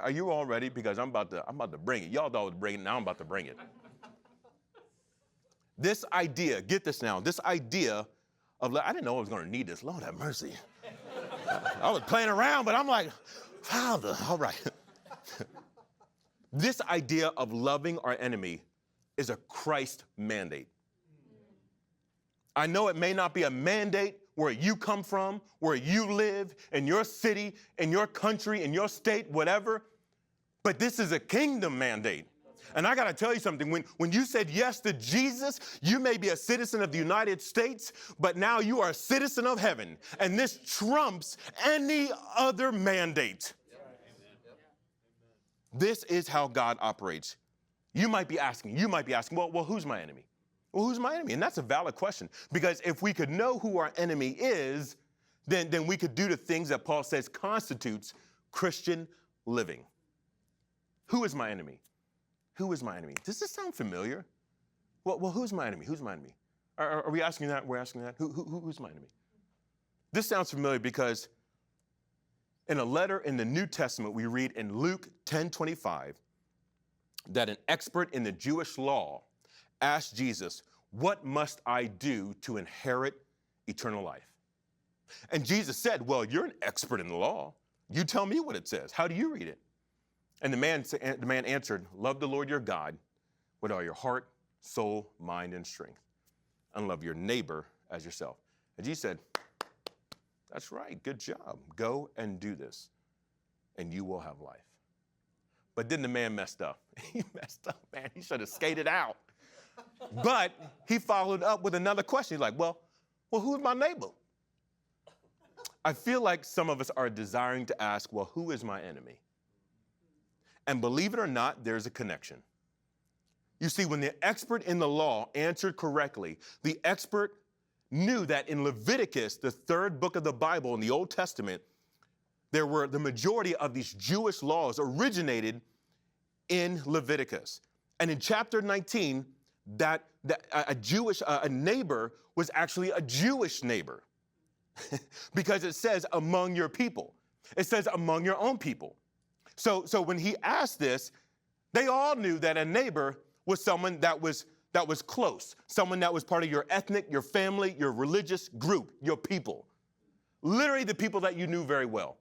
Are you all ready? Because I'm about to bring it. Y'all thought I was bringing it. Now I'm about to bring it. This idea, get this now, this idea of, I didn't know I was going to need this. Lord have mercy. I was playing around, but I'm like, Father, all right. This idea of loving our enemy is a Christ mandate. I know it may not be a mandate where you come from, where you live, in your city, in your country, in your state, whatever, but this is a kingdom mandate. And I got to tell you something. When you said yes to Jesus, you may be a citizen of the United States, but now you are a citizen of heaven. And this trumps any other mandate. This is how God operates. You might be asking, well, who's my enemy? Well, who's my enemy? And that's a valid question. Because if we could know who our enemy is, then we could do the things that Paul says constitutes Christian living. Who is my enemy? Who is my enemy? Does this sound familiar? Well, who's my enemy? Who's my enemy? Are we asking that? We're asking that? Who's my enemy? This sounds familiar because in a letter in the New Testament, we read in Luke 10:25 that an expert in the Jewish law asked Jesus, "What must I do to inherit eternal life?" And Jesus said, "Well, you're an expert in the law. You tell me what it says. How do you read it?" And the man answered, "Love the Lord your God with all your heart, soul, mind, and strength, and love your neighbor as yourself." And Jesus said, "That's right, good job. Go and do this, and you will have life." But then the man messed up. He messed up, man. He should have skated out. But he followed up with another question. He's like, well, who's my neighbor? I feel like some of us are desiring to ask, well, who is my enemy? And believe it or not, there's a connection. You see, when the expert in the law answered correctly, the expert knew that in Leviticus, the third book of the Bible in the Old Testament, there were the majority of these Jewish laws originated in Leviticus. And in chapter 19, that a neighbor was actually a Jewish neighbor because it says among your people. It says among your own people. So when he asked this, they all knew that a neighbor was someone that was close, someone that was part of your ethnic, your family, your religious group, your people. Literally the people that you knew very well.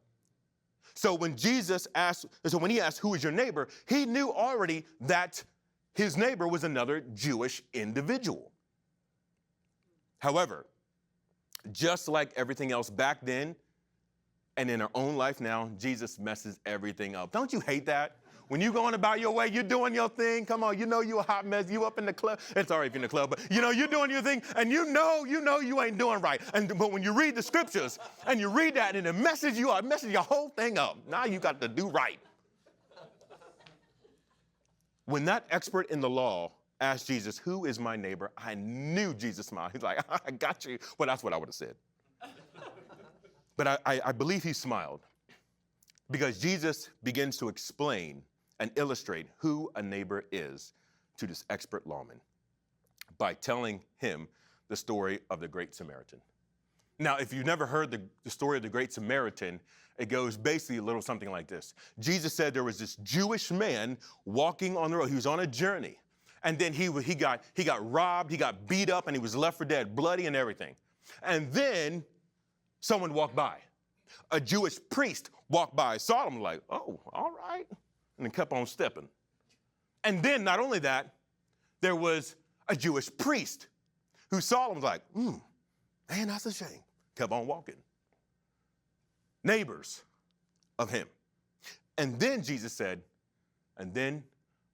So when he asked, who is your neighbor, he knew already that his neighbor was another Jewish individual. However, just like everything else back then and in our own life now, Jesus messes everything up. Don't you hate that? When you going about your way, you're doing your thing. Come on, you know you a hot mess. You up in the club. It's all right if you're in the club, but you're doing your thing, and you know you ain't doing right. But when you read the scriptures and you read that and it messes you up, it messes your whole thing up. Now you got to do right. When that expert in the law asked Jesus, "Who is my neighbor?" I knew Jesus smiled. He's like, "I got you." Well, that's what I would have said. But I believe he smiled because Jesus begins to explain and illustrate who a neighbor is to this expert lawman by telling him the story of the Great Samaritan. Now, if you've never heard the story of the Great Samaritan, it goes basically a little something like this. Jesus said there was this Jewish man walking on the road. He was on a journey. And then he got robbed, he got beat up, and he was left for dead, bloody and everything. And then someone walked by. A Jewish priest walked by, saw him like, "Oh, all right," and then kept on stepping. And then not only that, there was a Jewish priest who saw him like, "Man, that's a shame." Kept on walking. Neighbors of him. And then Jesus said, and then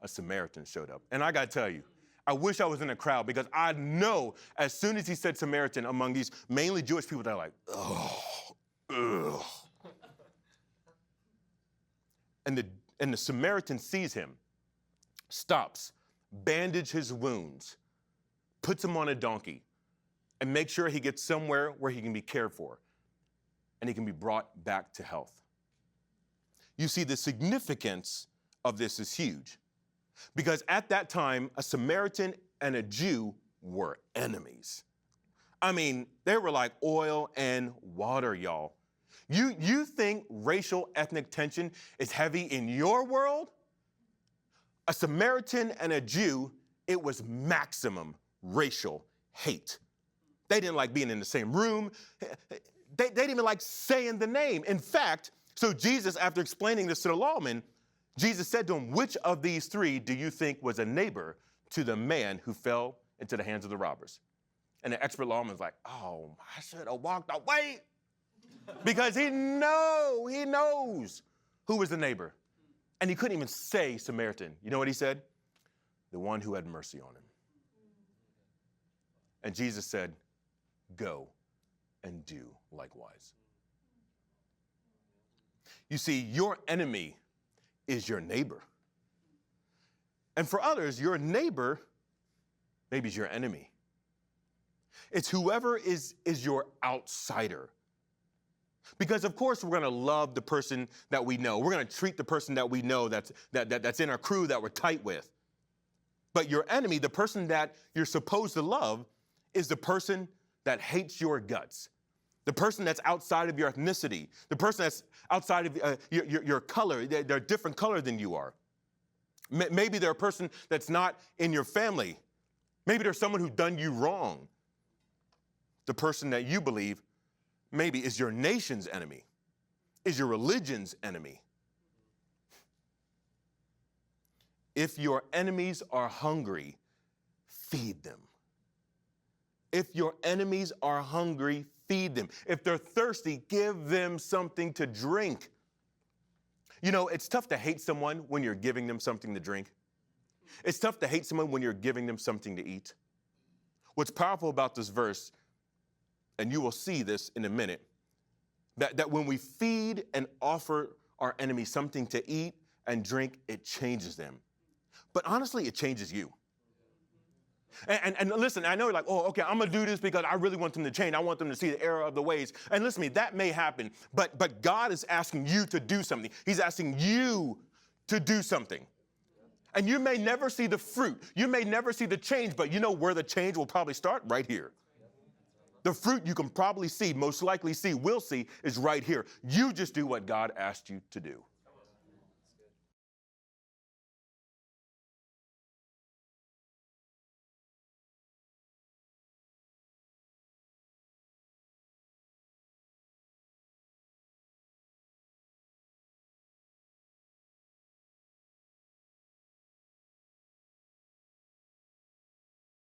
a Samaritan showed up. And I got to tell you, I wish I was in a crowd because I know as soon as he said Samaritan among these mainly Jewish people, they're like, "Oh, ugh." And the Samaritan sees him, stops, bandages his wounds, puts him on a donkey, and makes sure he gets somewhere where he can be cared for and he can be brought back to health. You see, the significance of this is huge because at that time, a Samaritan and a Jew were enemies. I mean, they were like oil and water, y'all. You think racial ethnic tension is heavy in your world? A Samaritan and a Jew, it was maximum racial hate. They didn't like being in the same room. They didn't even like saying the name. In fact, so Jesus, after explaining this to the lawman, Jesus said to him, which of these three do you think was a neighbor to the man who fell into the hands of the robbers? And the expert lawman's like, oh, I should have walked away. Because he knows who was the neighbor. And he couldn't even say Samaritan. You know what he said? The one who had mercy on him. And Jesus said, go and do likewise. You see, your enemy is your neighbor. And for others, your neighbor maybe is your enemy. It's whoever is your outsider. Because of course we're going to love the person that we know. We're going to treat the person that we know that's in our crew that we're tight with. But your enemy, the person that you're supposed to love, is the person that hates your guts. The person that's outside of your ethnicity. The person that's outside of your color. They're a different color than you are. Maybe they're a person that's not in your family. Maybe there's someone who's done you wrong. The person that you believe maybe is your nation's enemy, is your religion's enemy. If your enemies are hungry, feed them. If your enemies are hungry, feed them. If they're thirsty, give them something to drink. You know, it's tough to hate someone when you're giving them something to drink. It's tough to hate someone when you're giving them something to eat. What's powerful about this verse, and you will see this in a minute, that when we feed and offer our enemies something to eat and drink, it changes them. But honestly, it changes you. And listen, I know you're like, oh, okay, I'm going to do this because I really want them to change. I want them to see the error of the ways. And listen to me, that may happen, but God is asking you to do something. He's asking you to do something. And you may never see the fruit. You may never see the change, but you know where the change will probably start? Right here. The fruit you can probably see, most likely see, will see, is right here. You just do what God asked you to do.